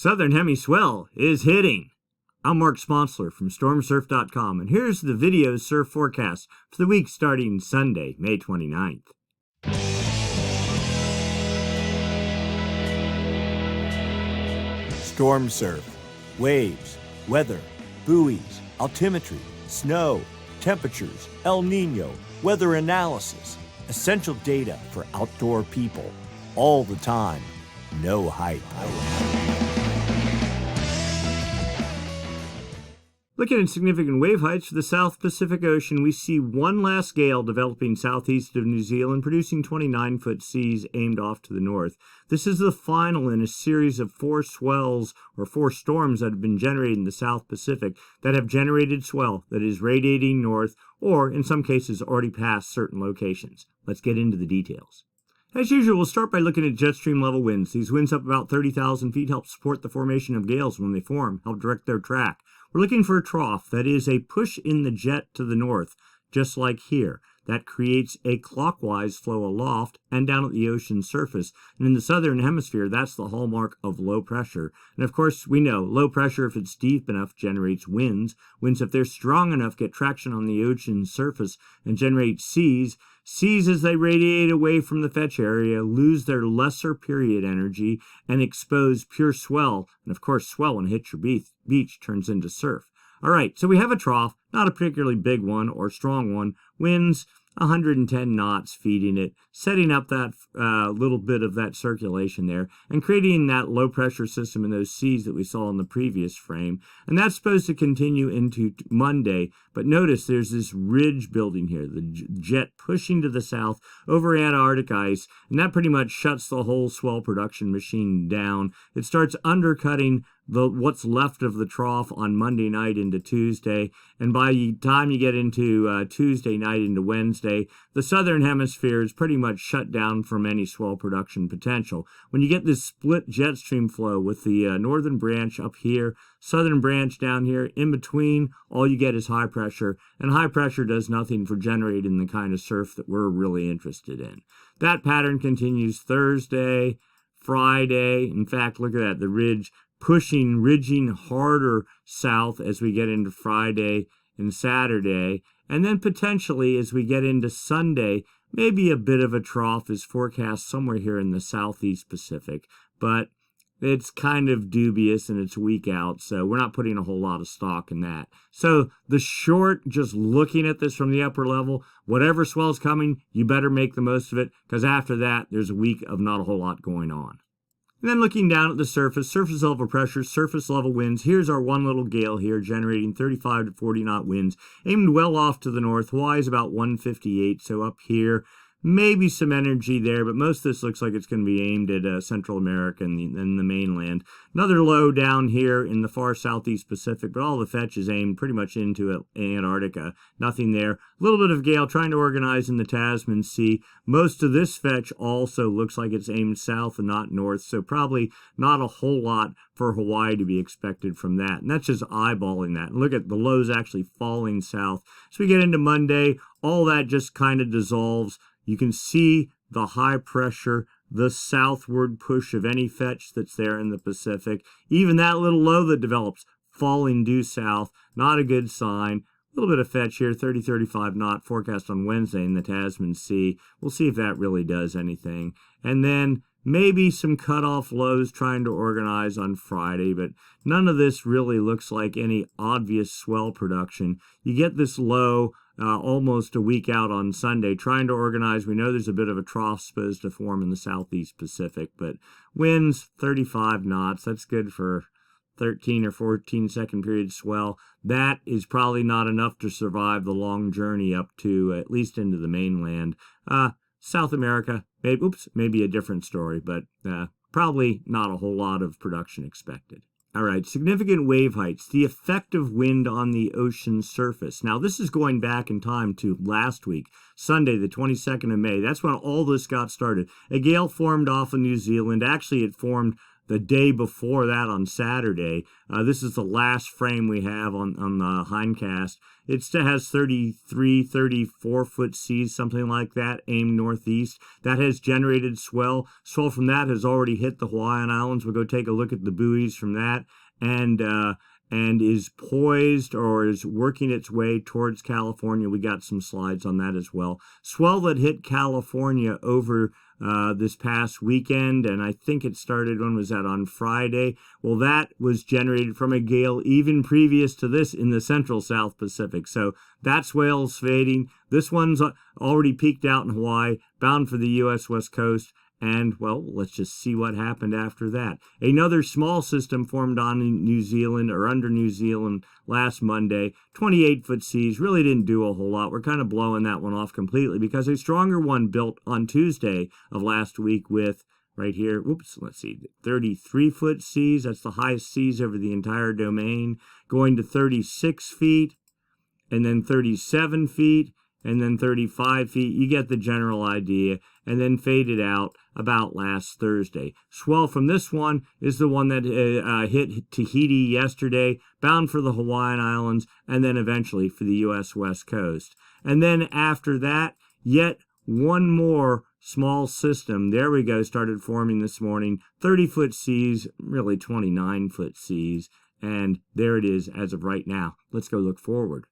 Southern Hemi Swell is hitting. I'm Mark Sponsler from Stormsurf.com, and here's the video surf forecast for the week starting Sunday, May 29th. Stormsurf, waves, weather, buoys, altimetry, snow, temperatures, El Nino, weather analysis, essential data for outdoor people, all the time, no hype. Looking at significant wave heights for the South Pacific Ocean, we see one last gale developing southeast of New Zealand, producing 29-foot seas aimed off to the north. This is the final in a series of 4 swells or 4 storms that have been generated in the South Pacific that have generated swell that is radiating north or, in some cases, already past certain locations. Let's get into the details. As usual, we'll start by looking at jet stream level winds. These winds up about 30,000 feet help support the formation of gales when they form, help direct their track. We're looking for a trough, that is a push in the jet to the north, just like here. That creates a clockwise flow aloft and down at the ocean surface. And in the southern hemisphere, that's the hallmark of low pressure. And of course, we know low pressure, if it's deep enough, generates winds. Winds, if they're strong enough, get traction on the ocean surface and generate seas. Seas, as they radiate away from the fetch area, lose their lesser period energy and expose pure swell. And of course, swell, when it hits your beach, turns into surf. All right, so we have a trough, not a particularly big one or strong one. Winds 110 knots feeding it, setting up that little bit of that circulation there and creating that low pressure system in those seas that we saw in the previous frame. And that's supposed to continue into Monday. But notice there's this ridge building here, the jet pushing to the south over Antarctic ice, and that pretty much shuts the whole swell production machine down. It starts undercutting what's left of the trough on Monday night into Tuesday, and by the time you get into Tuesday night into Wednesday, the southern hemisphere is pretty much shut down from any swell production potential. When you get this split jet stream flow with the northern branch up here, southern branch down here, in between, all you get is high pressure, and high pressure does nothing for generating the kind of surf that we're really interested in. That pattern continues Thursday, Friday. In fact, look at that, the ridge ridging harder south as we get into Friday and Saturday. And then potentially as we get into Sunday, maybe a bit of a trough is forecast somewhere here in the southeast Pacific. But it's kind of dubious and it's a week out, so we're not putting a whole lot of stock in that. So the short, just looking at this from the upper level, whatever swell's coming, you better make the most of it, because after that, there's a week of not a whole lot going on. And then looking down at the surface level pressure, surface level winds, here's our one little gale here generating 35 to 40 knot winds, aimed well off to the north. Hawaii is about 158, so up here, maybe some energy there, but most of this looks like it's going to be aimed at Central America and the mainland. Another low down here in the far southeast Pacific, but all the fetch is aimed pretty much into Antarctica. Nothing there. A little bit of gale trying to organize in the Tasman Sea. Most of this fetch also looks like it's aimed south and not north, so probably not a whole lot for Hawaii to be expected from that. And that's just eyeballing that. And look at the lows actually falling south. So we get into Monday, all that just kind of dissolves. You can see the high pressure, the southward push of any fetch that's there in the Pacific. Even that little low that develops, falling due south, not a good sign. A little bit of fetch here, 30-35 knot forecast on Wednesday in the Tasman Sea. We'll see if that really does anything. And then maybe some cutoff lows trying to organize on Friday, but none of this really looks like any obvious swell production. You get this low almost a week out on Sunday, trying to organize. We know there's a bit of a trough supposed to form in the southeast Pacific, but winds 35 knots. That's good for 13 or 14 second period swell. That is probably not enough to survive the long journey up to at least into the mainland. South America, maybe a different story, but probably not a whole lot of production expected. All right, significant wave heights, the effect of wind on the ocean surface. Now, this is going back in time to last week, Sunday, the 22nd of May. That's when all this got started. A gale formed off of New Zealand. Actually, it formed the day before that on Saturday. This is the last frame we have on the hindcast. It still has 33, 34 foot seas, something like that, aimed northeast. That has generated swell. Swell from that has already hit the Hawaiian Islands. We'll go take a look at the buoys from that, and is poised or is working its way towards California. We got some slides on that as well. Swell that hit California over this past weekend, and I think it started, when was that, on Friday? Well, that was generated from a gale even previous to this in the central South Pacific. So that swell's fading. This one's already peaked out in Hawaii, bound for the U.S. West Coast. And, well, let's just see what happened after that. Another small system formed on New Zealand, or under New Zealand, last Monday. 28-foot seas, really didn't do a whole lot. We're kind of blowing that one off completely because a stronger one built on Tuesday of last week with, right here, let's see, 33-foot seas. That's the highest seas over the entire domain, going to 36 feet, and then 37 feet, and then 35 feet. You get the general idea, and then faded out about last Thursday. Swell from this one is the one that hit Tahiti yesterday, bound for the Hawaiian Islands, and then eventually for the U.S. West Coast. And then after that, yet one more small system, there we go, started forming this morning. 30-foot seas, really 29-foot seas, and there it is as of right now. Let's go look forward.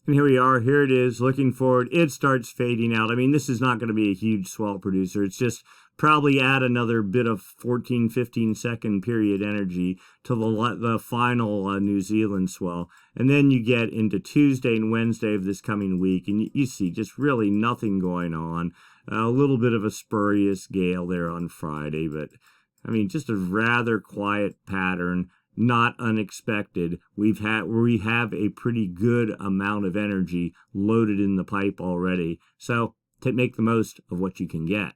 And here we are, here it is, looking forward. It starts fading out. I mean, this is not going to be a huge swell producer. It's just probably add another bit of 14, 15 second period energy to the final New Zealand swell. And then you get into Tuesday and Wednesday of this coming week, and you see just really nothing going on. A little bit of a spurious gale there on Friday, but I mean, just a rather quiet pattern. Not unexpected. We have a pretty good amount of energy loaded in the pipe already, so to make the most of what you can get.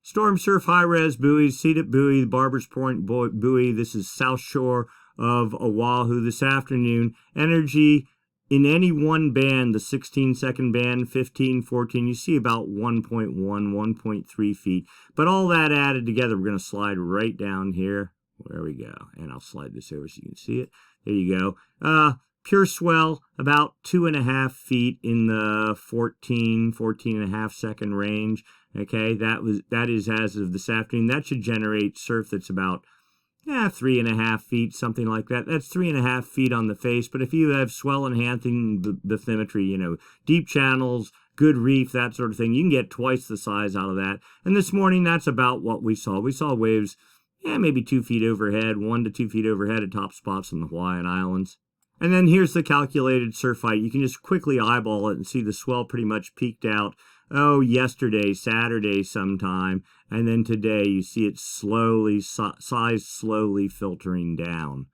Stormsurf high-res buoys, Seated Buoy, Barbers Point Buoy. This is south shore of Oahu this afternoon. Energy in any one band, the 16-second band, 15, 14, you see about 1.1, 1.3 feet. But all that added together, we're going to slide right down here. There we go. And I'll slide this over so you can see it. There you go. Pure swell, about 2.5 feet in the 14.5 second range. Okay, that is as of this afternoon. That should generate surf that's about 3.5 feet, something like that. That's 3.5 feet on the face. But if you have swell enhancing bathymetry, deep channels, good reef, that sort of thing, you can get twice the size out of that. And this morning, that's about what we saw. We saw waves maybe 2 feet overhead, 1 to 2 feet overhead at top spots in the Hawaiian Islands. And then here's the calculated surf height. You can just quickly eyeball it and see the swell pretty much peaked out, yesterday, Saturday sometime. And then today you see it size slowly filtering down.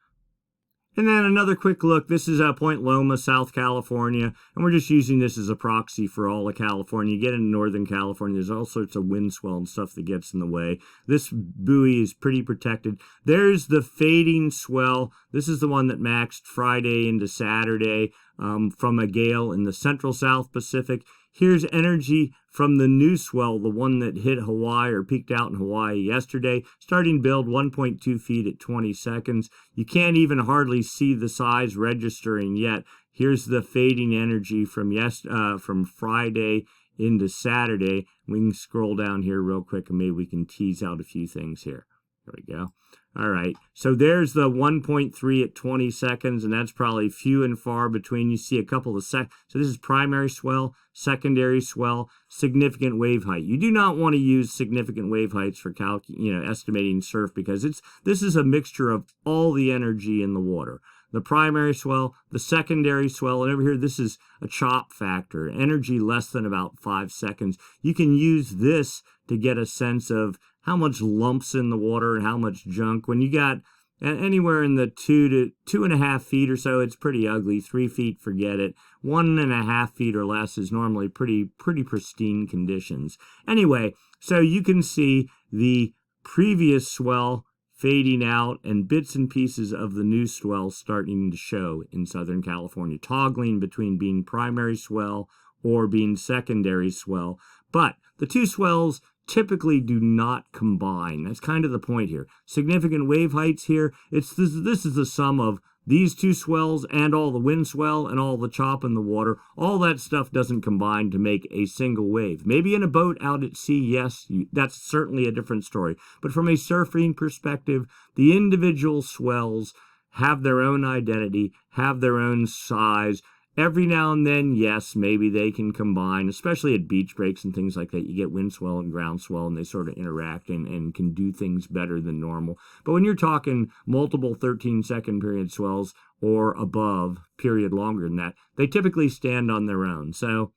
And then another quick look. This is Point Loma, South California, and we're just using this as a proxy for all of California. You get into Northern California, there's all sorts of wind swell and stuff that gets in the way. This buoy is pretty protected. There's the fading swell. This is the one that maxed Friday into Saturday from a gale in the central South Pacific. Here's energy from the new swell, the one that hit Hawaii or peaked out in Hawaii yesterday. Starting build 1.2 feet at 20 seconds. You can't even hardly see the size registering yet. Here's the fading energy from Friday into Saturday. We can scroll down here real quick and maybe we can tease out a few things here. There we go. All right, so there's the 1.3 at 20 seconds, and that's probably few and far between. You see a couple of so this is primary swell, secondary swell, significant wave height. You do not want to use significant wave heights for estimating surf because this is a mixture of all the energy in the water. The primary swell, the secondary swell, and over here this is a chop factor, energy less than about 5 seconds. You can use this to get a sense of how much lumps in the water and how much junk. When you got anywhere in the 2 to 2.5 feet or so, it's pretty ugly. 3 feet, forget it. 1.5 feet or less is normally pretty pristine conditions. Anyway, so you can see the previous swell fading out and bits and pieces of the new swell starting to show in Southern California, toggling between being primary swell or being secondary swell. But the two swells typically do not combine. That's kind of the point here. Significant wave heights here. This is the sum of these two swells and all the wind swell and all the chop in the water. All that stuff doesn't combine to make a single wave. Maybe in a boat out at sea, yes, that's certainly a different story. But from a surfing perspective, the individual swells have their own identity, have their own size. Every now and then, yes, maybe they can combine, especially at beach breaks and things like that. You get wind swell and ground swell, and they sort of interact and can do things better than normal. But when you're talking multiple 13-second period swells or above, period longer than that, they typically stand on their own. So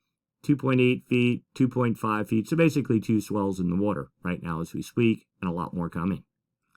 2.8 feet, 2.5 feet, so basically two swells in the water right now as we speak, and a lot more coming.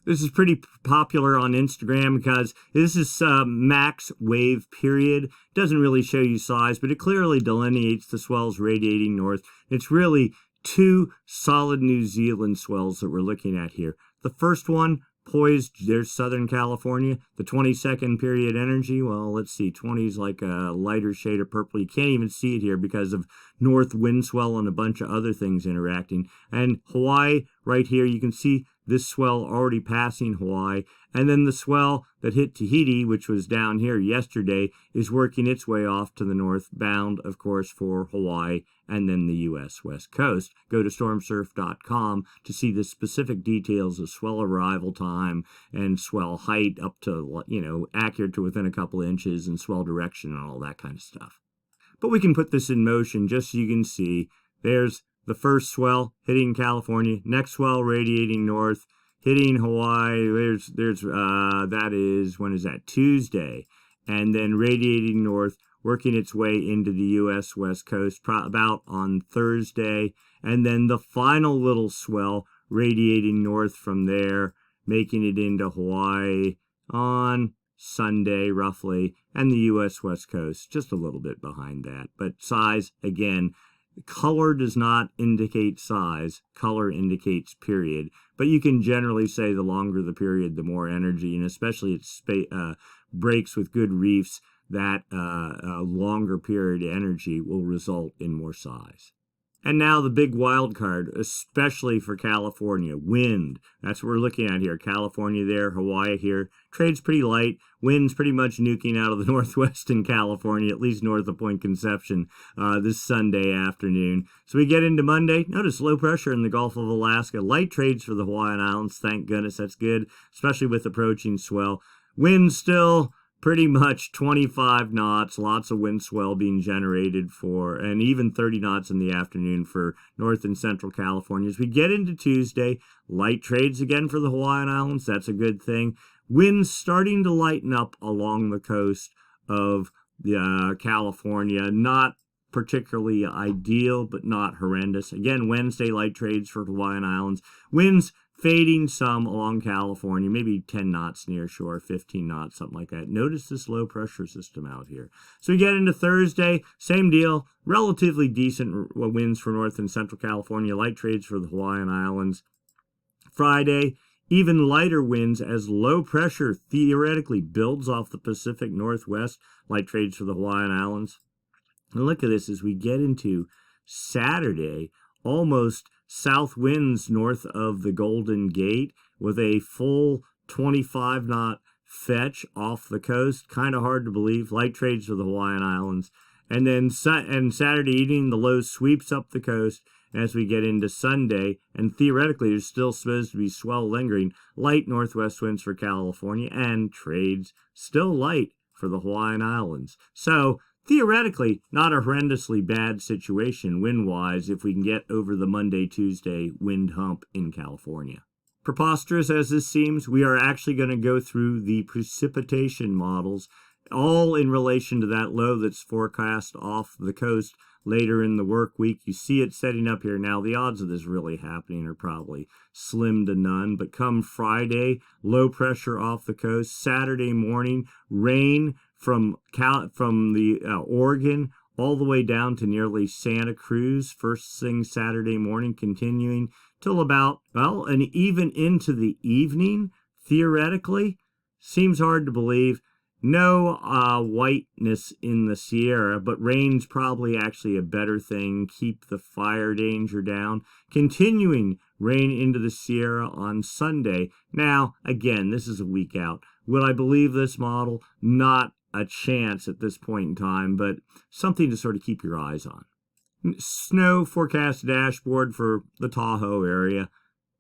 This is pretty popular on Instagram because this is max wave period. Doesn't really show you size, but it clearly delineates the swells radiating north. It's really two solid New Zealand swells that we're looking at here. The first one, poised, there's Southern California. The 20-second period energy, well, let's see, 20 is like a lighter shade of purple. You can't even see it here because of north wind swell and a bunch of other things interacting. And Hawaii, right here, you can see this swell already passing Hawaii, and then the swell that hit Tahiti, which was down here yesterday, is working its way off to the north, bound, of course, for Hawaii and then the U.S. West Coast. Go to Stormsurf.com to see the specific details of swell arrival time and swell height up to, accurate to within a couple inches, and swell direction and all that kind of stuff. But we can put this in motion just so you can see. There's the first swell hitting California, next swell radiating north, hitting Hawaii. That is, when is that? Tuesday. And then radiating north, working its way into the U.S. West Coast about on Thursday. And then the final little swell radiating north from there, making it into Hawaii on Sunday, roughly, and the U.S. West Coast, just a little bit behind that. But size, again, color does not indicate size. Color indicates period. But you can generally say the longer the period, the more energy, and especially at breaks with good reefs, that longer period energy will result in more size. And now the big wild card, especially for California, wind. That's what we're looking at here. California there, Hawaii here. Trade's pretty light. Wind's pretty much nuking out of the northwest in California, at least north of Point Conception, this Sunday afternoon. So we get into Monday. Notice low pressure in the Gulf of Alaska. Light trades for the Hawaiian Islands. Thank goodness, that's good, especially with approaching swell. Wind still pretty much 25 knots, lots of wind swell being generated and even 30 knots in the afternoon for North and Central California. As we get into Tuesday, light trades again for the Hawaiian Islands. That's a good thing. Winds starting to lighten up along the coast of California. Not particularly ideal, but not horrendous. Again, Wednesday, light trades for Hawaiian Islands. Winds fading some along California, maybe 10 knots near shore, 15 knots, something like that. Notice this low pressure system out here. So we get into Thursday, same deal, relatively decent winds for North and Central California, light trades for the Hawaiian Islands. Friday, even lighter winds as low pressure theoretically builds off the Pacific Northwest, light trades for the Hawaiian Islands. And look at this as we get into Saturday, almost south winds north of the Golden Gate with a full 25-knot fetch off the coast. Kind of hard to believe. Light trades for the Hawaiian Islands. And then Saturday evening, the low sweeps up the coast as we get into Sunday. And theoretically, there's still supposed to be swell lingering. Light northwest winds for California and trades still light for the Hawaiian Islands. So theoretically, not a horrendously bad situation wind-wise if we can get over the Monday-Tuesday wind hump in California. Preposterous as this seems, we are actually going to go through the precipitation models, all in relation to that low that's forecast off the coast later in the work week. You see it setting up here now. The odds of this really happening are probably slim to none. But come Friday, low pressure off the coast. Saturday morning, rain from the Oregon all the way down to nearly Santa Cruz. First thing Saturday morning, continuing till about, and even into the evening, theoretically. Seems hard to believe. No whiteness in the Sierra, but rain's probably actually a better thing. Keep the fire danger down. Continuing rain into the Sierra on Sunday. Now, again, this is a week out. Will I believe this model? Not a chance at this point in time, but something to sort of keep your eyes on. Snow forecast dashboard for the Tahoe area.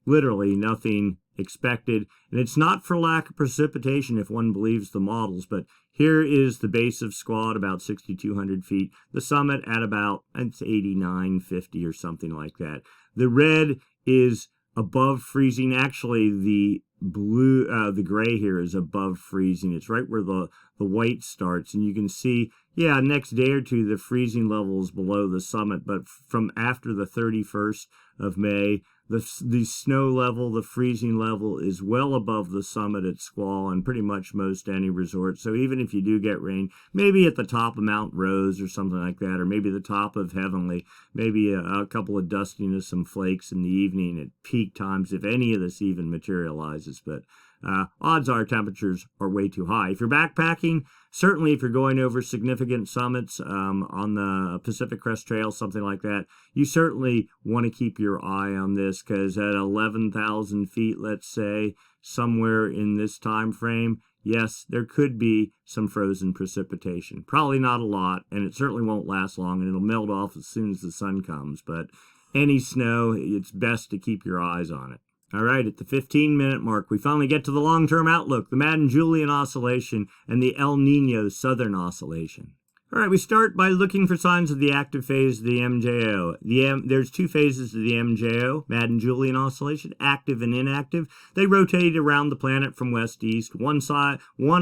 Literally nothing expected, and it's not for lack of precipitation if one believes the models, but here is the base of Squad, about 6,200 feet, the summit at about, it's 8950 or something like that. The red is above freezing. Actually, the blue, the gray here is above freezing. It's right where the white starts, and you can see, yeah, next day or two, the freezing level is below the summit, but from after the 31st of May, the snow level, the freezing level is well above the summit at Squall and pretty much most any resort. So even if you do get rain, maybe at the top of Mount Rose or something like that, or maybe the top of Heavenly, maybe a couple of dustiness, some flakes in the evening at peak times, if any of this even materializes. But odds are temperatures are way too high. If you're backpacking, certainly if you're going over significant summits on the Pacific Crest Trail, something like that, you certainly want to keep your eye on this, because at 11,000 feet, let's say, somewhere in this time frame, yes, there could be some frozen precipitation. Probably not a lot, and it certainly won't last long, and it'll melt off as soon as the sun comes. But any snow, it's best to keep your eyes on it. All right, at the 15-minute mark, we finally get to the long-term outlook, the Madden Julian Oscillation and the El Nino Southern Oscillation. All right, we start by looking for signs of the active phase of the MJO. There's two phases of the MJO, Madden Julian Oscillation, active and inactive. They rotate around the planet from west to east, one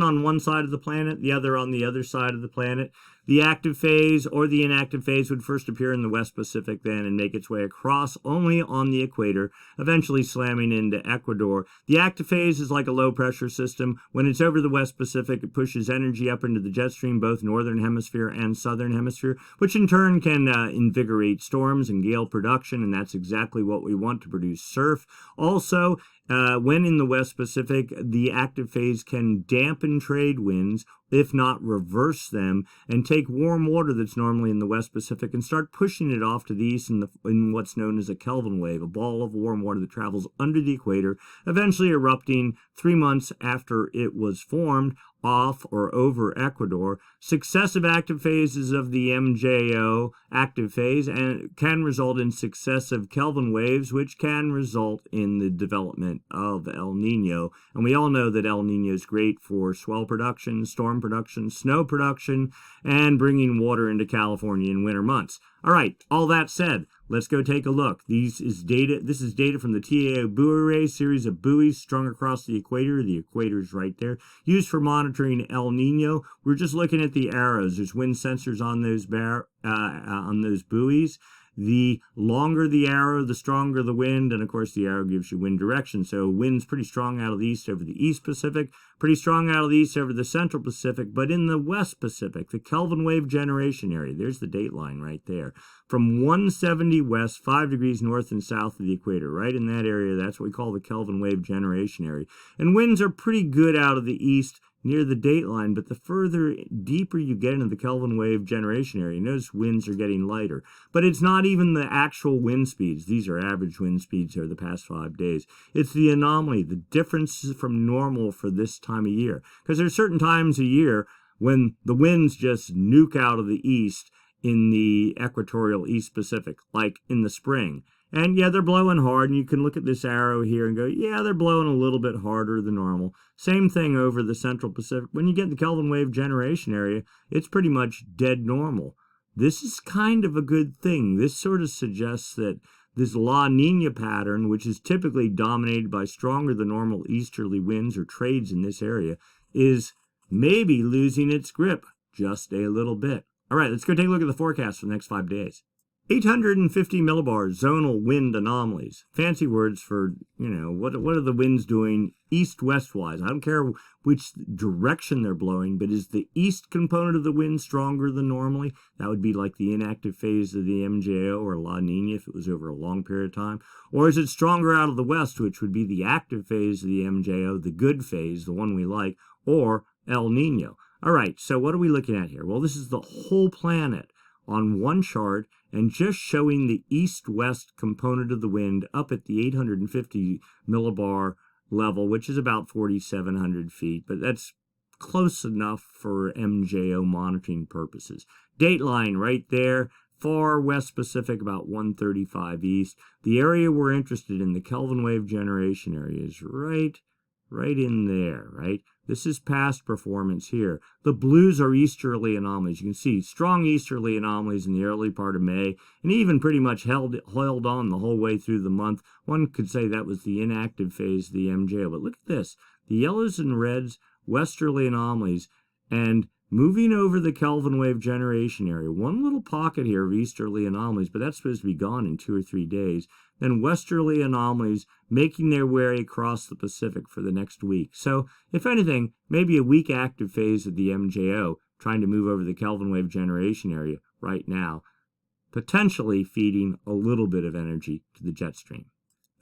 on one side of the planet, the other on the other side of the planet. The active phase or the inactive phase would first appear in the West Pacific then and make its way across only on the equator, eventually slamming into Ecuador. The active phase is like a low-pressure system. When it's over the West Pacific, it pushes energy up into the jet stream, both northern hemisphere and southern hemisphere, which in turn can invigorate storms and gale production, and that's exactly what we want to produce surf. Also, when in the West Pacific, the active phase can dampen trade winds, if not reverse them, and take warm water that's normally in the West Pacific and start pushing it off to the east in what's known as a Kelvin wave, a ball of warm water that travels under the equator, eventually erupting 3 months after it was formed off or over Ecuador. Successive active phases of the MJO active phase and can result in successive Kelvin waves, which can result in the development of El Nino. And we all know that El Nino is great for swell production, storm production, snow production, and bringing water into California in winter months. All right, all that said, let's go take a look. This is data from the TAO buoy array, series of buoys strung across the equator. The equator is right there, used for monitoring El Nino. We're just looking at the arrows. There's wind sensors on those buoys. The longer the arrow, the stronger the wind, and of course the arrow gives you wind direction. So wind's pretty strong out of the east over the East Pacific, pretty strong out of the east over the Central Pacific, but in the West Pacific, the Kelvin wave generation area, there's the date line right there, from 170 west, 5 degrees north and south of the equator, right in that area, that's what we call the Kelvin wave generation area. And winds are pretty good out of the east, near the date line, but the further deeper you get into the Kelvin wave generation area, you notice winds are getting lighter. But it's not even the actual wind speeds. These are average wind speeds over the past 5 days. It's the anomaly, the differences from normal for this time of year. Because there's certain times a year when the winds just nuke out of the east in the equatorial East Pacific, like in the spring. And yeah, they're blowing hard, and you can look at this arrow here and go, yeah, they're blowing a little bit harder than normal. Same thing over the Central Pacific. When you get in the Kelvin wave generation area, it's pretty much dead normal. This is kind of a good thing. This sort of suggests that this La Nina pattern, which is typically dominated by stronger than normal easterly winds or trades in this area, is maybe losing its grip just a little bit. All right, let's go take a look at the forecast for the next 5 days. 850 millibars, zonal wind anomalies. Fancy words for, what are the winds doing east-west-wise? I don't care which direction they're blowing, but is the east component of the wind stronger than normally? That would be like the inactive phase of the MJO or La Nina if it was over a long period of time. Or is it stronger out of the west, which would be the active phase of the MJO, the good phase, the one we like, or El Nino? All right, so what are we looking at here? Well, this is the whole planet on one chart and just showing the east-west component of the wind up at the 850 millibar level, which is about 4,700 feet, but that's close enough for MJO monitoring purposes. Dateline right there, far west Pacific, about 135 east. The area we're interested in, the Kelvin wave generation area, is right in there, right? This is past performance here. The blues are easterly anomalies. You can see strong easterly anomalies in the early part of May, and even pretty much held on the whole way through the month. One could say that was the inactive phase of the MJO. But look at this. The yellows and reds, westerly anomalies, and moving over the Kelvin wave generation area. One little pocket here of easterly anomalies, but that's supposed to be gone in 2 or 3 days. Then westerly anomalies making their way across the Pacific for the next week. So, if anything, maybe a weak active phase of the MJO trying to move over the Kelvin wave generation area right now, potentially feeding a little bit of energy to the jet stream.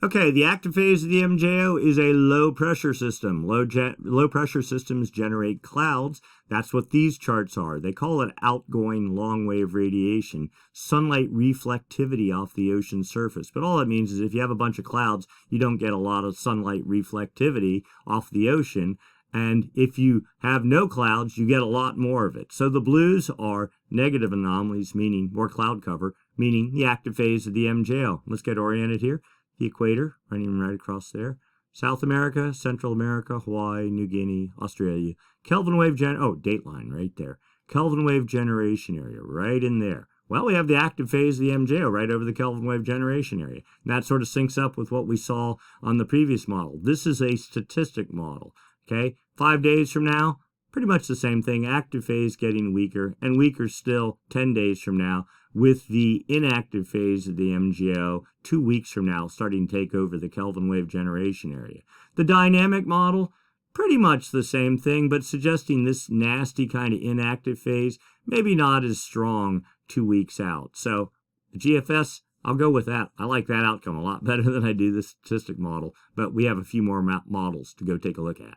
Okay, the active phase of the MJO is a low-pressure system. Low-pressure systems generate clouds. That's what these charts are. They call it outgoing long-wave radiation, sunlight reflectivity off the ocean surface. But all it means is if you have a bunch of clouds, you don't get a lot of sunlight reflectivity off the ocean. And if you have no clouds, you get a lot more of it. So the blues are negative anomalies, meaning more cloud cover, meaning the active phase of the MJO. Let's get oriented here. The equator, running right across there. South America, Central America, Hawaii, New Guinea, Australia. Kelvin wave dateline right there. Kelvin wave generation area right in there. Well, we have the active phase of the MJO right over the Kelvin wave generation area. And that sort of syncs up with what we saw on the previous model. This is a statistic model, okay? 5 days from now, pretty much the same thing. Active phase getting weaker, and weaker still 10 days from now, with the inactive phase of the MJO 2 weeks from now starting to take over the Kelvin wave generation area. The dynamic model, pretty much the same thing, but suggesting this nasty kind of inactive phase, maybe not as strong 2 weeks out. So the GFS, I'll go with that. I like that outcome a lot better than I do the statistic model, but we have a few more models to go take a look at.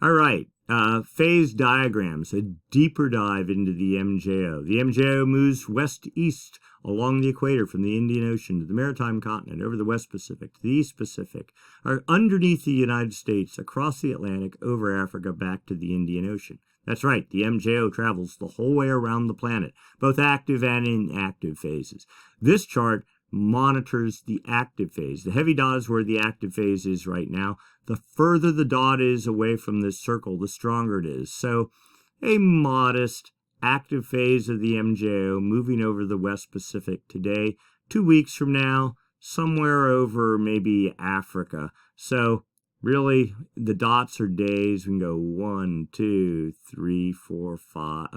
All right, phase diagrams, a deeper dive into the MJO. The MJO moves west-east along the equator from the Indian Ocean to the Maritime Continent, over the West Pacific to the East Pacific, or underneath the United States, across the Atlantic, over Africa, back to the Indian Ocean. That's right, the MJO travels the whole way around the planet, both active and inactive phases. This chart monitors the active phase. The heavy dot is where the active phase is right now. The further the dot is away from this circle, the stronger it is. So a modest active phase of the MJO moving over the West Pacific today. 2 weeks from now, somewhere over maybe Africa. So really, the dots are days. We can go 1, 2, 3, 4, 5,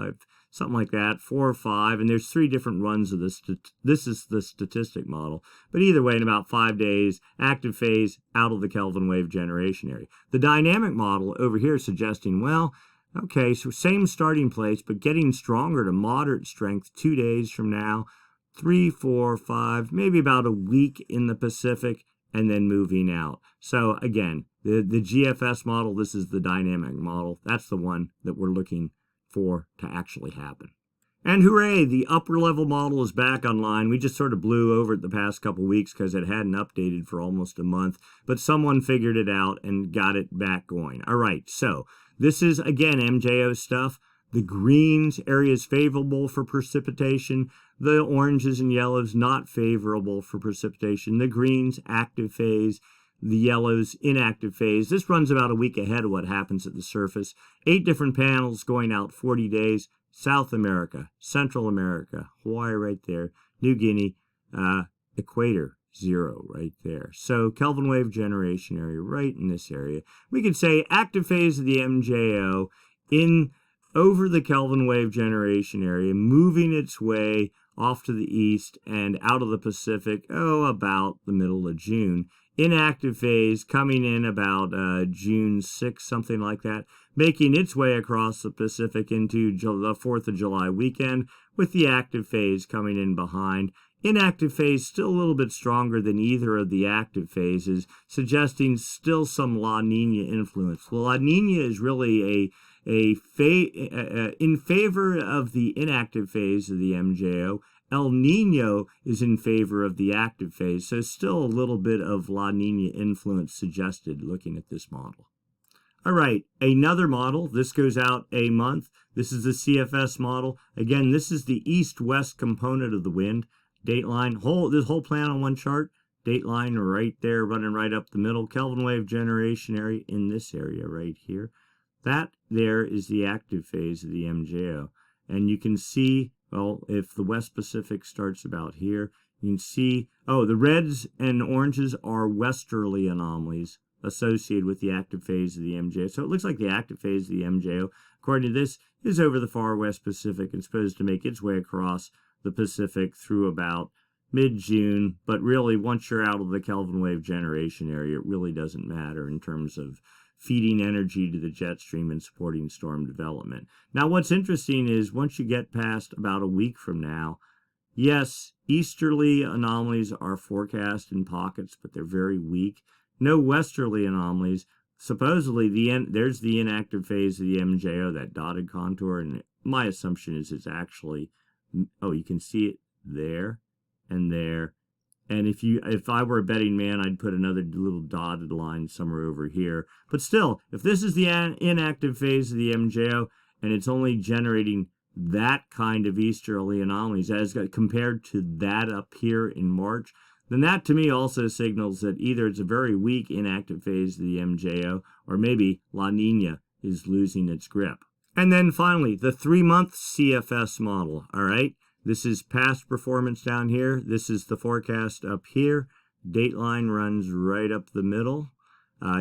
something like that, 4 or 5. And there's 3 different runs of this. This is the statistic model. But either way, in about 5 days, active phase out of the Kelvin wave generation area. The dynamic model over here is suggesting, well, okay, so same starting place, but getting stronger to moderate strength 2 days from now, 3, 4, 5, maybe about a week in the Pacific, and then moving out. So again, the GFS model, this is the dynamic model. That's the one that we're looking for to actually happen. And hooray, the upper level model is back online. We just sort of blew over it the past couple weeks because it hadn't updated for almost a month, but someone figured it out and got it back going. All right, so this is, again, MJO stuff. The greens, areas favorable for precipitation. The oranges and yellows, not favorable for precipitation. The greens, active phase. The yellows, inactive phase. This runs about a week ahead of what happens at the surface. 8 different panels going out 40 days. South America, Central America, Hawaii right there, New Guinea, equator, 0 right there. So Kelvin wave generation area right in this area. We could say active phase of the MJO in over the Kelvin wave generation area, moving its way off to the east and out of the Pacific, about the middle of June. Inactive phase coming in about June 6th, something like that, making its way across the Pacific into the 4th of July weekend, with the active phase coming in behind. Inactive phase still a little bit stronger than either of the active phases, suggesting still some La Nina influence. Well, La Nina is really In favor of the inactive phase of the MJO. El Nino is in favor of the active phase, so still a little bit of La Nina influence suggested looking at this model. All right, another model. This goes out a month. This is the CFS model. Again, this is the east-west component of the wind. Dateline, this whole plan on one chart. Dateline right there, running right up the middle. Kelvin wave generation area in this area right here. That there is the active phase of the MJO. And you can see, well, if the West Pacific starts about here, you can see, oh, the reds and oranges are westerly anomalies associated with the active phase of the MJO. So it looks like the active phase of the MJO, according to this, is over the far West Pacific and supposed to make its way across the Pacific through about mid-June. But really, once you're out of the Kelvin wave generation area, it really doesn't matter in terms of feeding energy to the jet stream and supporting storm development. Now, what's interesting is once you get past about a week from now, yes, easterly anomalies are forecast in pockets, but they're very weak. No westerly anomalies. Supposedly, there's the inactive phase of the MJO, that dotted contour, and my assumption is it's actually, oh, you can see it there and there. And if I were a betting man, I'd put another little dotted line somewhere over here. But still, if this is the inactive phase of the MJO, and it's only generating that kind of easterly anomalies as compared to that up here in March, then that to me also signals that either it's a very weak inactive phase of the MJO, or maybe La Nina is losing its grip. And then finally, the 3-month CFS model, all right? This is past performance down here. This is the forecast up here. Dateline runs right up the middle.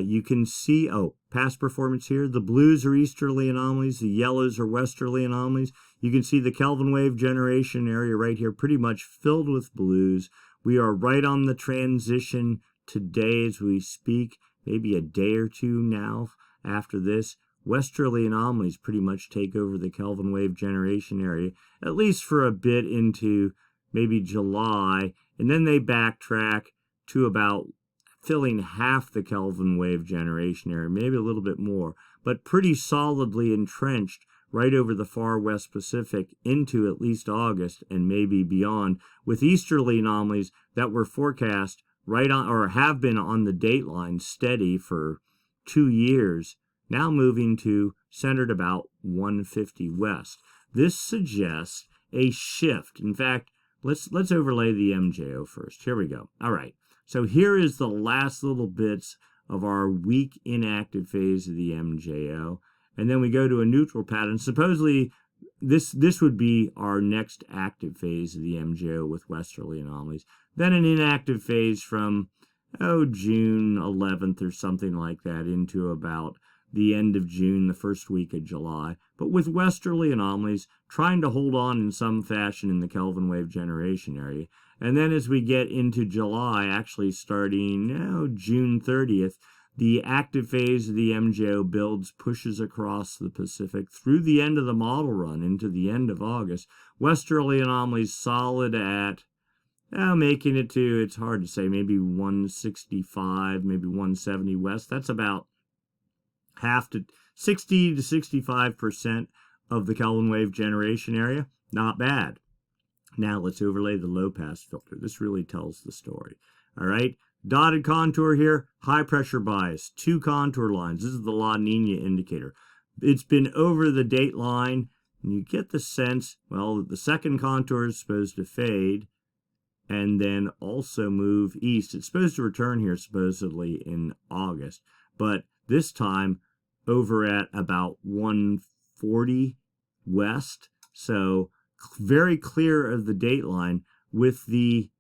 You can see, oh, past performance here. The blues are easterly anomalies. The yellows are westerly anomalies. You can see the Kelvin wave generation area right here pretty much filled with blues. We are right on the transition today as we speak, maybe a day or two now after this. Westerly anomalies pretty much take over the Kelvin wave generation area, at least for a bit into maybe July, and then they backtrack to about filling half the Kelvin wave generation area, maybe a little bit more, but pretty solidly entrenched right over the far West Pacific into at least August and maybe beyond, with easterly anomalies that were forecast right on, or have been on the dateline steady for 2 years, now moving to centered about 150 west. This suggests a shift. In fact, let's overlay the MJO first. Here we go. All right. So here is the last little bits of our weak inactive phase of the MJO. And then we go to a neutral pattern. Supposedly, this would be our next active phase of the MJO with westerly anomalies. Then an inactive phase from, June 11th or something like that into about the end of June, the first week of July, but with westerly anomalies trying to hold on in some fashion in the Kelvin wave generation area. And then as we get into July, actually starting June 30th, the active phase of the MJO builds, pushes across the Pacific through the end of the model run into the end of August. Westerly anomalies solid at, making it to, it's hard to say, maybe 165, maybe 170 west. That's about half to 60 to 65% of the Kelvin wave generation area. Not bad. Now let's overlay the low pass filter. This really tells the story. All right. Dotted contour here, high pressure bias, 2 contour lines. This is the La Nina indicator. It's been over the date line, and you get the sense, well, the second contour is supposed to fade and then also move east. It's supposed to return here supposedly in August, but this time over at about 140 west, so very clear of the date line, with the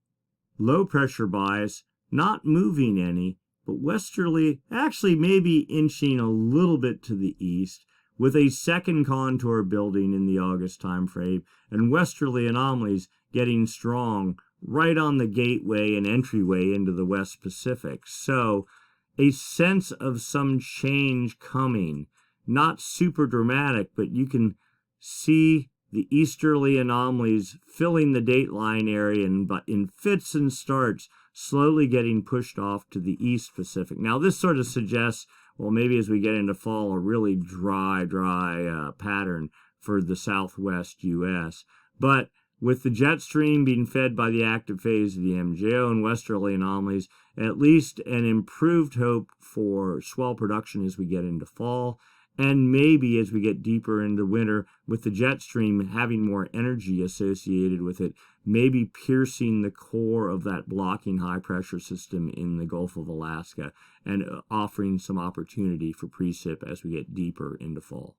low pressure bias not moving any, but westerly actually maybe inching a little bit to the east, with a second contour building in the August time frame, and westerly anomalies getting strong right on the gateway and entryway into the West Pacific. So a sense of some change coming, not super dramatic, but you can see the easterly anomalies filling the dateline area, but in fits and starts, slowly getting pushed off to the East Pacific. Now, this sort of suggests, well, maybe as we get into fall, a really dry pattern for the southwest U.S. But with the jet stream being fed by the active phase of the MJO and westerly anomalies, at least an improved hope for swell production as we get into fall, and maybe as we get deeper into winter, with the jet stream having more energy associated with it, maybe piercing the core of that blocking high-pressure system in the Gulf of Alaska and offering some opportunity for precip as we get deeper into fall.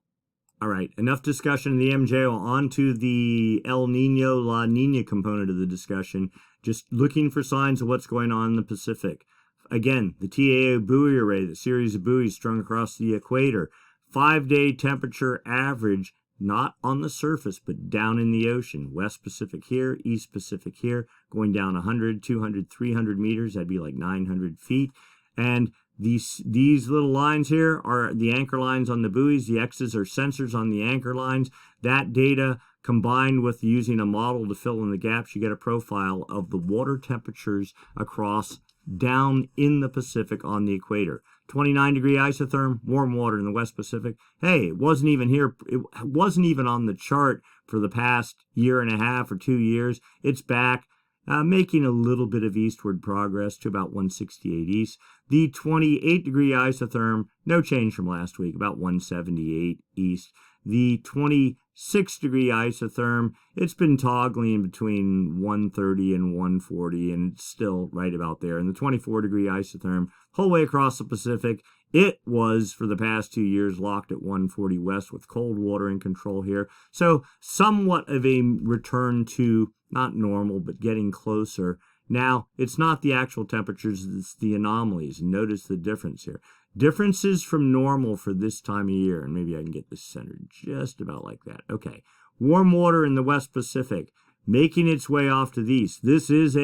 All right, enough discussion of the MJO. On to the El Nino, La Nina component of the discussion, just looking for signs of what's going on in the Pacific. Again, the TAO buoy array, the series of buoys strung across the equator, 5-day temperature average, not on the surface, but down in the ocean. West Pacific here, East Pacific here, going down 100, 200, 300 meters. That'd be like 900 feet. And these little lines here are the anchor lines on the buoys. The X's are sensors on the anchor lines. That data combined with using a model to fill in the gaps, you get a profile of the water temperatures across down in the Pacific on the equator. 29-degree isotherm, warm water in the West Pacific. Hey, it wasn't even here. It wasn't even on the chart for the past year and a half or 2 years. It's back, making a little bit of eastward progress to about 168 east. The 28-degree isotherm, no change from last week, about 178 east. The 26-degree isotherm, it's been toggling between 130 and 140, and it's still right about there. And the 24-degree isotherm, whole way across the Pacific, it was, for the past 2 years, locked at 140 west with cold water in control here. So somewhat of a return to, not normal, but getting closer. Now, it's not the actual temperatures, it's the anomalies. Notice the difference here. Differences from normal for this time of year, and maybe I can get this centered just about like that. Okay, warm water in the West Pacific making its way off to the east. This is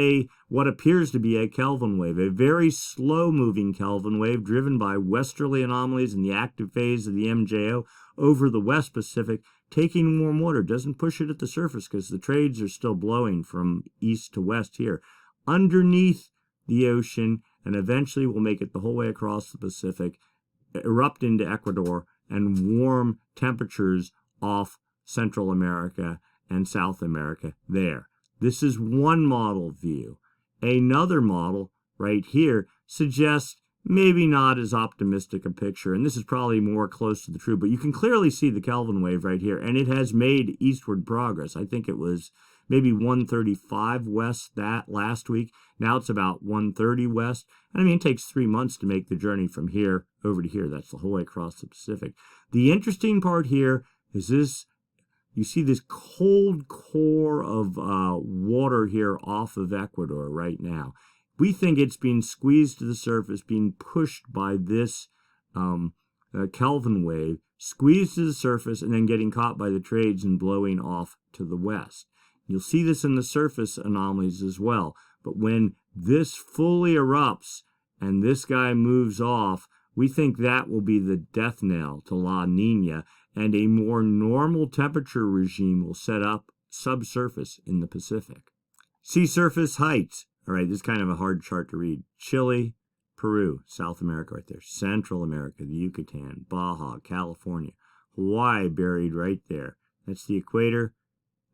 what appears to be a Kelvin wave, a very slow-moving Kelvin wave driven by westerly anomalies in the active phase of the MJO over the West Pacific, taking warm water. Doesn't push it at the surface because the trades are still blowing from east to west here. Underneath the ocean, and eventually will make it the whole way across the Pacific, erupt into Ecuador, and warm temperatures off Central America and South America there. This is one model view. Another model right here suggests maybe not as optimistic a picture, and this is probably more close to the truth, but you can clearly see the Kelvin wave right here, and it has made eastward progress. I think it was maybe 135 west that last week. Now it's about 130 west. And I mean, it takes 3 months to make the journey from here over to here. That's the whole way across the Pacific. The interesting part here is this. You see this cold core of water here off of Ecuador right now. We think it's being squeezed to the surface, being pushed by this Kelvin wave, squeezed to the surface, and then getting caught by the trades and blowing off to the west. You'll see this in the surface anomalies as well. But when this fully erupts and this guy moves off, we think that will be the death knell to La Nina, and a more normal temperature regime will set up subsurface in the Pacific. Sea surface heights. All right, this is kind of a hard chart to read. Chile, Peru, South America right there. Central America, the Yucatan, Baja, California. Hawaii buried right there. That's the equator.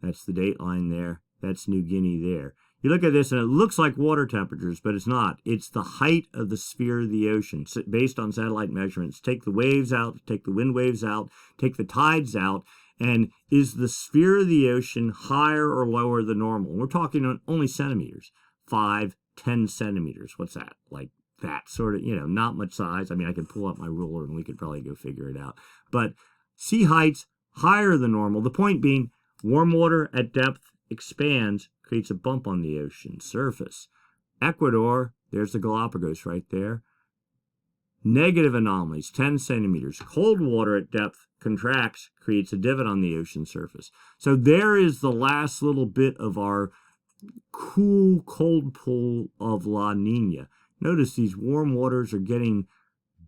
That's the date line there. That's New Guinea there. You look at this and it looks like water temperatures, but it's not. It's the height of the sphere of the ocean based on satellite measurements. Take the waves out, take the wind waves out, take the tides out, and is the sphere of the ocean higher or lower than normal? We're talking on only centimeters, 5, 10 centimeters. What's that? Like that sort of, not much size. I mean, I could pull up my ruler and we could probably go figure it out. But sea heights higher than normal. The point being, warm water at depth expands, creates a bump on the ocean surface. Ecuador, there's the Galapagos right there. Negative anomalies, 10 centimeters. Cold water at depth contracts, creates a divot on the ocean surface. So there is the last little bit of our cool, cold pull of La Nina. Notice these warm waters are getting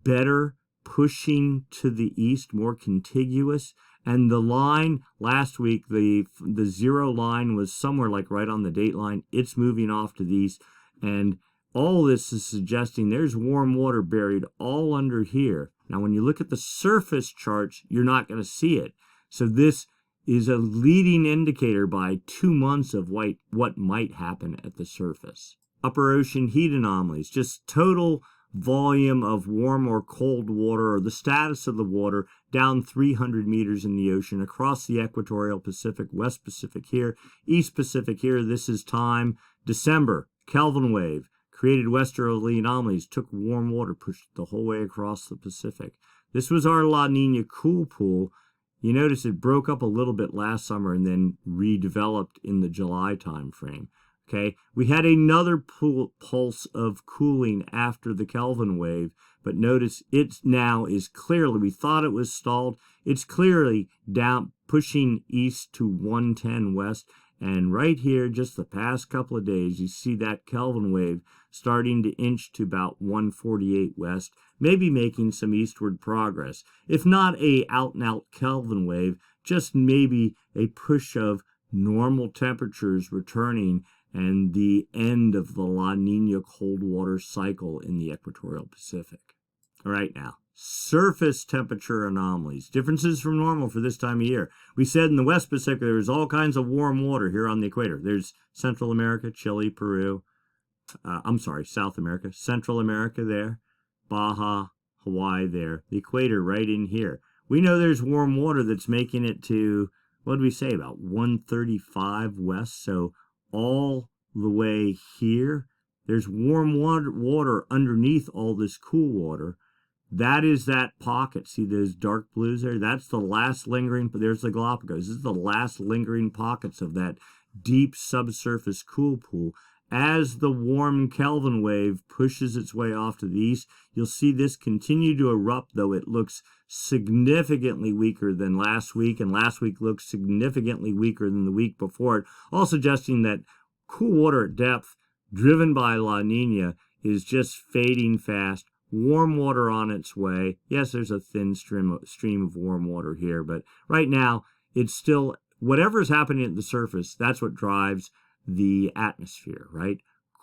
better, pushing to the east, more contiguous. And the line last week, the zero line was somewhere like right on the date line. It's moving off to the east. And All this is suggesting there's warm water buried all under here. Now, when you look at the surface charts, you're not going to see it. So this is a leading indicator by 2 months of what might happen at the surface. Upper ocean heat anomalies, just total volume of warm or cold water, or the status of the water down 300 meters in the ocean across the Equatorial Pacific, West Pacific here, East Pacific here. This is time December. Kelvin wave created westerly anomalies, took warm water, pushed the whole way across the Pacific. This was our La Nina cool pool. You notice it broke up a little bit last summer and then redeveloped in the July time frame. Okay, we had another pulse of cooling after the Kelvin wave, but notice it now is clearly, we thought it was stalled, it's clearly down, pushing east to 110 west, and right here, just the past couple of days, you see that Kelvin wave starting to inch to about 148 west, maybe making some eastward progress. If not a out-and-out Kelvin wave, just maybe a push of normal temperatures returning and the end of the La Nina cold water cycle in the Equatorial Pacific. All right, now, surface temperature anomalies, differences from normal for this time of year. We said in the West Pacific there was all kinds of warm water here on the equator. There's Central America, Chile, Peru. South America, Central America there, Baja, Hawaii there, the equator right in here. We know there's warm water that's making it to, what did we say, about 135 west, so all the way here, there's warm water underneath all this cool water. That is that pocket. See those dark blues there? That's the last lingering, there's the Galapagos. This is the last lingering pockets of that deep subsurface cool pool. As the warm Kelvin wave pushes its way off to the east, you'll see this continue to erupt, though it looks significantly weaker than last week, and last week looked significantly weaker than the week before it, all suggesting that cool water at depth, driven by La Nina, is just fading fast. Warm water on its way. Yes, there's a thin stream of warm water here, but right now, it's still, whatever's happening at the surface, that's what drives the atmosphere, right?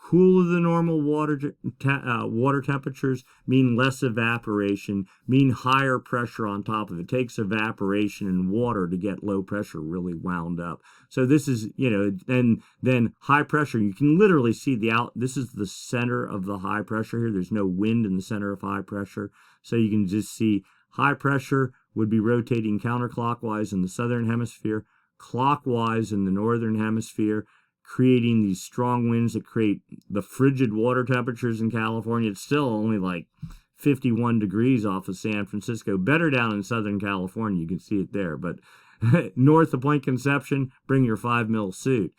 Cooler than normal water temperatures mean less evaporation, mean higher pressure on top of it. It takes evaporation and water to get low pressure really wound up. So this is, and then high pressure, you can literally see this is the center of the high pressure here. There's no wind in the center of high pressure. So you can just see high pressure would be rotating counterclockwise in the southern hemisphere, clockwise in the northern hemisphere, creating these strong winds that create the frigid water temperatures in California. It's still only like 51 degrees off of San Francisco. Better down in Southern California, you can see it there. But north of Point Conception, bring your 5 mil suit.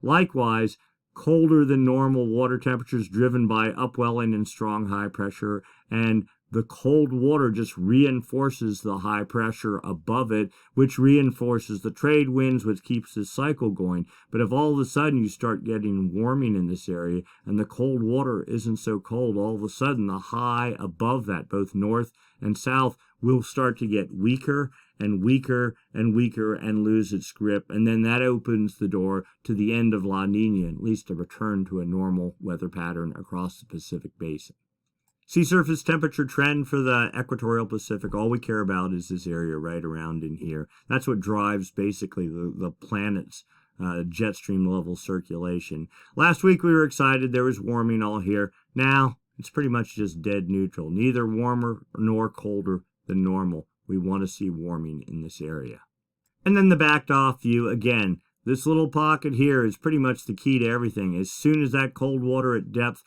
Likewise, colder than normal water temperatures driven by upwelling and strong high pressure, and the cold water just reinforces the high pressure above it, which reinforces the trade winds, which keeps this cycle going. But if all of a sudden you start getting warming in this area and the cold water isn't so cold, all of a sudden the high above that, both north and south, will start to get weaker and weaker and weaker and lose its grip. And then that opens the door to the end of La Nina, at least a return to a normal weather pattern across the Pacific Basin. Sea surface temperature trend for the Equatorial Pacific, all we care about is this area right around in here. That's what drives basically the planet's jet stream level circulation. Last week we were excited, there was warming all here. Now it's pretty much just dead neutral, neither warmer nor colder than normal. We want to see warming in this area. And then the backed off view, again, this little pocket here is pretty much the key to everything. As soon as that cold water at depth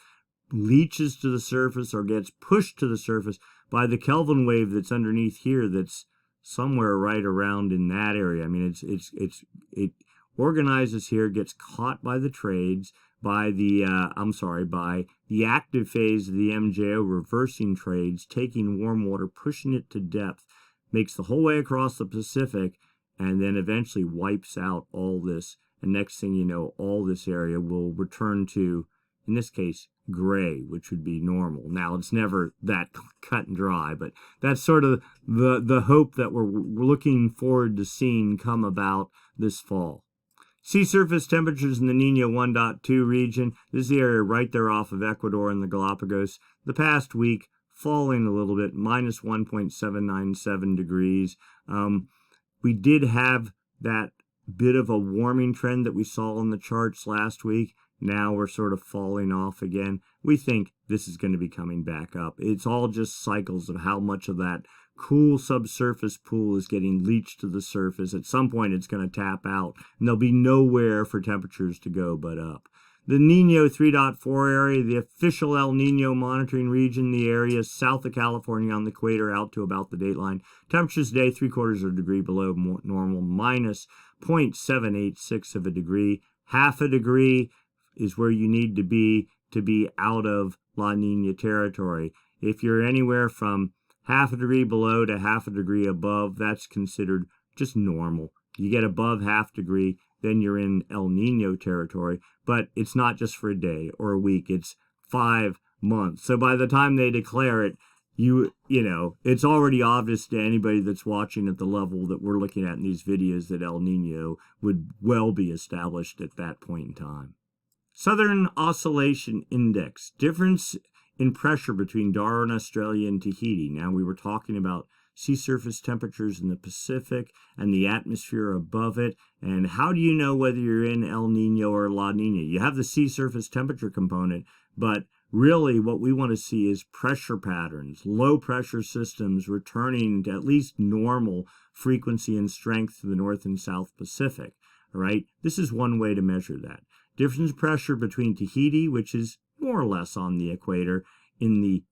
leaches to the surface or gets pushed to the surface by the Kelvin wave that's underneath here, that's somewhere right around in that area. I mean, it organizes here, gets caught by the trades, by the by the active phase of the MJO reversing trades, taking warm water, pushing it to depth, makes the whole way across the Pacific, and then eventually wipes out all this. And next thing you know, all this area will return to, in this case, gray, which would be normal. Now, it's never that cut and dry, but that's sort of the hope that we're looking forward to seeing come about this fall. Sea surface temperatures in the Nino 1.2 region. This is the area right there off of Ecuador and the Galapagos. The past week, falling a little bit, minus 1.797 degrees. We did have that bit of a warming trend that we saw on the charts last week. Now we're sort of falling off again. We think this is going to be coming back up. It's all just cycles of how much of that cool subsurface pool is getting leached to the surface. At some point it's going to tap out, and there'll be nowhere for temperatures to go but up. The Nino 3.4 area, the official El Nino monitoring region, the area south of California on the equator out to about the dateline. Temperatures today, 3/4 of a degree below normal, minus 0.786 of a degree. Half a degree is where you need to be out of La Nina territory. If you're anywhere from half a degree below to half a degree above, that's considered just normal. You get above half degree, then you're in El Nino territory, but it's not just for a day or a week, it's 5 months. So by the time they declare it, you know, it's already obvious to anybody that's watching at the level that we're looking at in these videos that El Nino would well be established at that point in time. Southern Oscillation Index, difference in pressure between Darwin, Australia, and Tahiti. Now, we were talking about sea surface temperatures in the Pacific and the atmosphere above it. And how do you know whether you're in El Nino or La Nina? You have the sea surface temperature component, but really what we want to see is pressure patterns, low pressure systems returning to at least normal frequency and strength to the North and South Pacific. All right, this is one way to measure that. Difference in pressure between Tahiti, which is more or less on the equator in the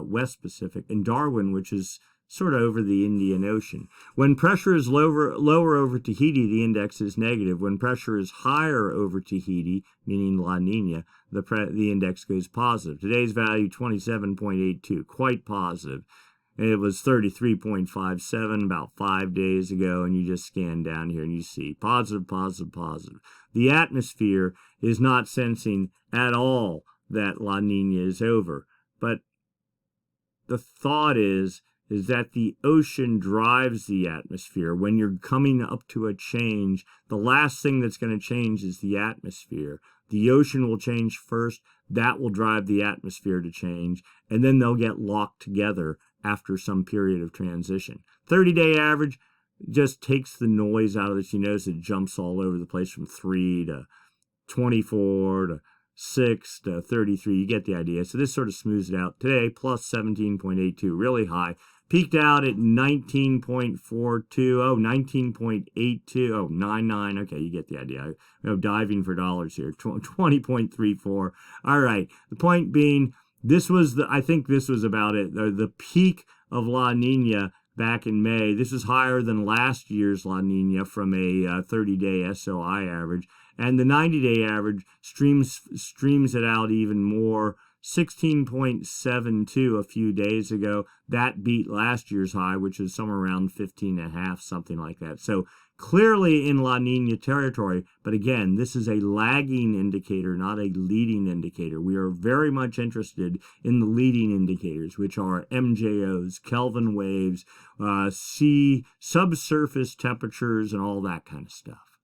West Pacific, and Darwin, which is sort of over the Indian Ocean. When pressure is lower over Tahiti, the index is negative. When pressure is higher over Tahiti, meaning La Nina, the index goes positive. Today's value, 27.82, quite positive. It was 33.57 about 5 days ago, and you just scan down here and you see positive, positive, positive. The atmosphere is not sensing at all that La Nina is over, but the thought is that the ocean drives the atmosphere. When you're coming up to a change, the last thing that's going to change is the atmosphere. The ocean will change first. That will drive the atmosphere to change, and then they'll get locked together after some period of transition. 30-day average just takes the noise out of this. You notice it jumps all over the place from 3 to 24 to 6 to 33. You get the idea. So this sort of smooths it out. Today, plus 17.82, really high. Peaked out at 19.42, 19.82, 99. Okay, you get the idea. I'm diving for dollars here. 20.34. All right. The point being, I think this was about it. The peak of La Nina back in May. This is higher than last year's La Nina from a 30-day SOI average. And the 90-day average streams it out even more. 16.72 a few days ago. That beat last year's high, which is somewhere around 15.5, something like that. So clearly in La Nina territory, but again, this is a lagging indicator, not a leading indicator. We are very much interested in the leading indicators, which are MJOs, Kelvin waves, sea subsurface temperatures, and all that kind of stuff.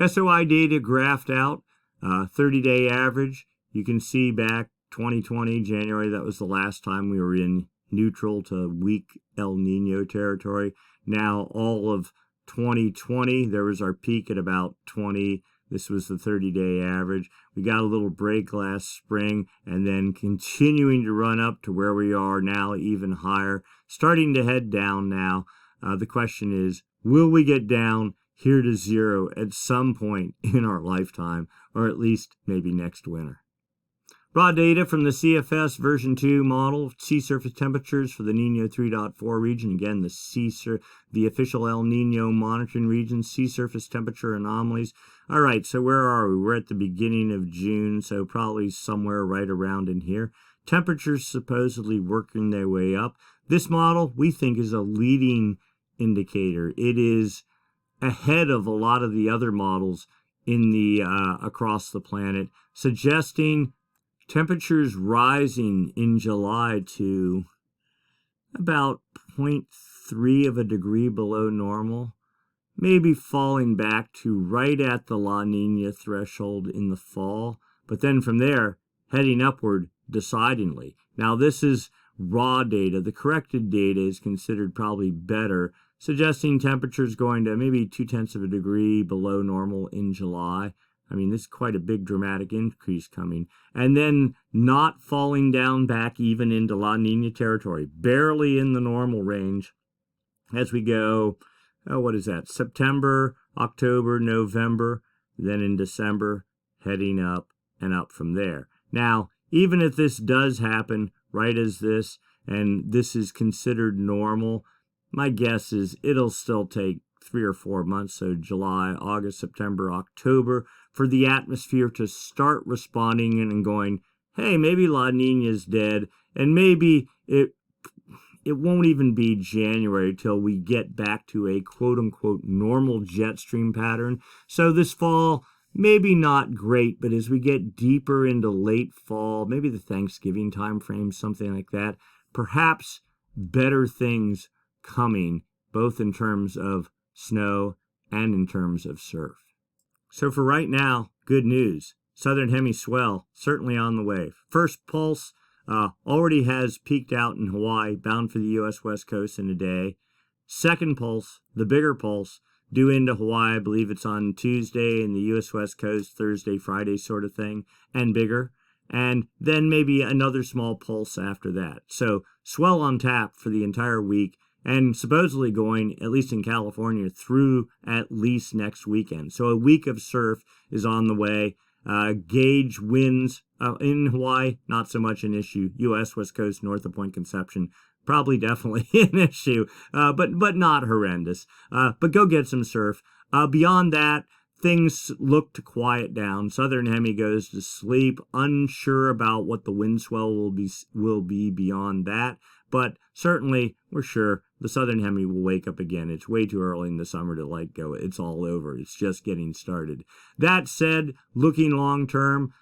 SOI data graphed out, 30-day average. You can see back 2020, January, that was the last time we were in neutral to weak El Nino territory. Now, all of 2020, there was our peak at about 20. This was the 30-day average. We got a little break last spring, and then continuing to run up to where we are now, even higher. Starting to head down now. The question is, will we get down here to zero at some point in our lifetime, or at least maybe next winter? Raw data from the CFS version 2 model, sea surface temperatures for the Nino 3.4 region. Again, the official El Nino monitoring region, sea surface temperature anomalies. All right, so where are we? We're at the beginning of June, so probably somewhere right around in here. Temperatures supposedly working their way up. This model, we think, is a leading indicator. It is ahead of a lot of the other models in the across the planet, suggesting temperatures rising in July to about 0.3 of a degree below normal. maybe falling back to right at the La Nina threshold in the fall, but then from there, heading upward decidingly. Now, this is raw data. The corrected data is considered probably better, suggesting temperatures going to maybe 0.2 of a degree below normal in July. I mean, this is quite a big dramatic increase coming. And then not falling down back even into La Nina territory, barely in the normal range as we go, what is that, September, October, November, then in December, heading up and up from there. Now, even if this does happen right as this, and this is considered normal, my guess is it'll still take 3 or 4 months, so July, August, September, October, for the atmosphere to start responding and going, hey, maybe La Nina's dead, and maybe it won't even be January till we get back to a quote-unquote normal jet stream pattern. So this fall, maybe not great, but as we get deeper into late fall, maybe the Thanksgiving time frame, something like that, perhaps better things coming, both in terms of snow and in terms of surf. So for right now, good news. Southern Hemi swell, certainly on the way. First pulse already has peaked out in Hawaii, bound for the U.S. West Coast in a day. Second pulse, the bigger pulse, due into Hawaii. I believe it's on Tuesday, in the U.S. West Coast, Thursday, Friday sort of thing, and bigger. And then maybe another small pulse after that. So swell on tap for the entire week, and supposedly going, at least in California, through at least next weekend. So a week of surf is on the way. Gauge winds in Hawaii, not so much an issue. U.S. West Coast, north of Point Conception, probably definitely an issue, but not horrendous. But go get some surf. Beyond that, things look to quiet down. Southern Hemi goes to sleep, unsure about what the wind swell will be beyond that. But certainly, we're sure the Southern Hemi will wake up again. It's way too early in the summer to let go. It's all over. It's just getting started. That said, looking long term,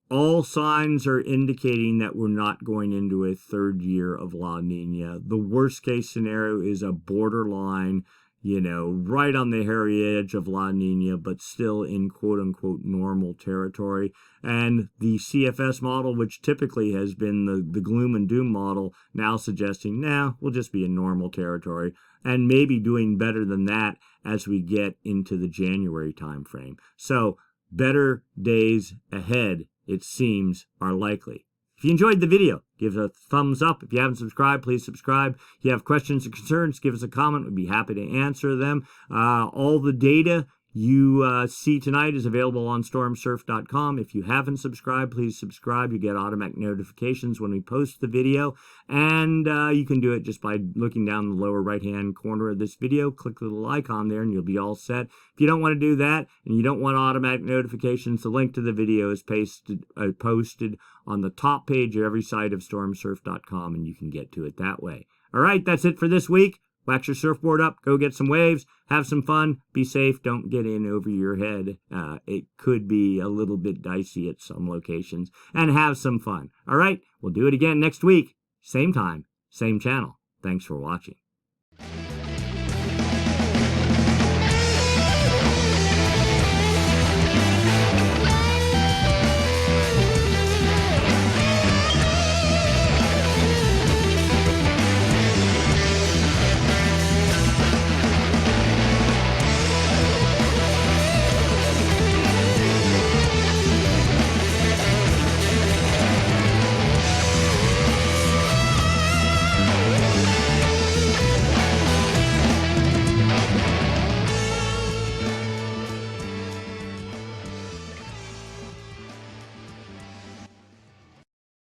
all signs are indicating that we're not going into a third year of La Nina. The worst case scenario is a borderline, right on the hairy edge of La Nina, but still in quote-unquote normal territory. And the CFS model, which typically has been the gloom and doom model, now suggesting, we'll just be in normal territory, and maybe doing better than that as we get into the January timeframe. So better days ahead, it seems, are likely. If you enjoyed the video, give it a thumbs up. If you haven't subscribed, please subscribe. If you have questions or concerns, give us a comment. We'd be happy to answer them. All the data you see tonight is available on Stormsurf.com. If you haven't subscribed, please subscribe. You get automatic notifications when we post the video. And you can do it just by looking down the lower right-hand corner of this video. Click the little icon there and you'll be all set. If you don't want to do that and you don't want automatic notifications, the link to the video is posted on the top page of every site of Stormsurf.com, and you can get to it that way. All right, that's it for this week. Wax your surfboard up, go get some waves, have some fun, be safe, don't get in over your head. It could be a little bit dicey at some locations, and have some fun. All right, we'll do it again next week. Same time, same channel. Thanks for watching.